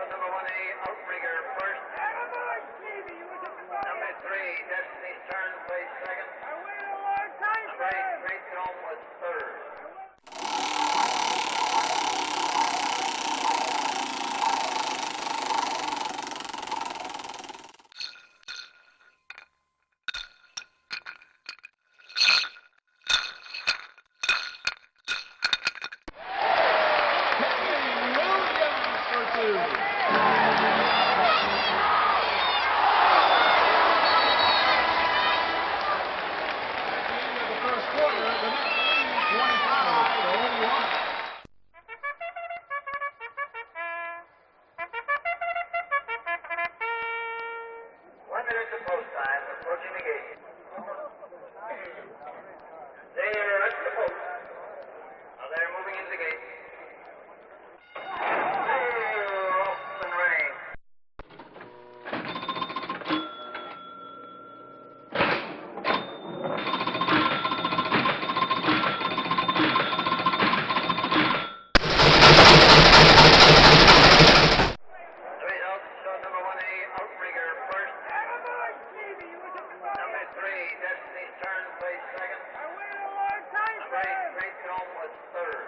number 1A, Outrigger first. Number 3, Destiny's Turn, placed second. Number 8, Great Dome was third. Post time, approaching the gate. They're at the post. Now they're moving into the gate. They're off and running. The results show number 1A, Outrigger first. Number 3, Destiny's Turn, placed second. Number 8, Great Dome was third.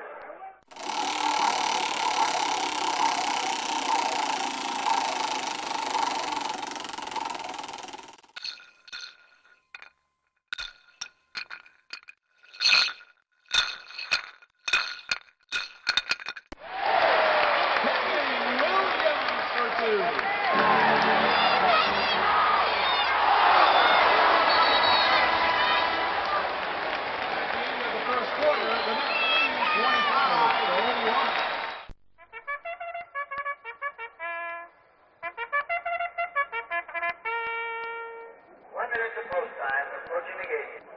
Post time, approaching the gate.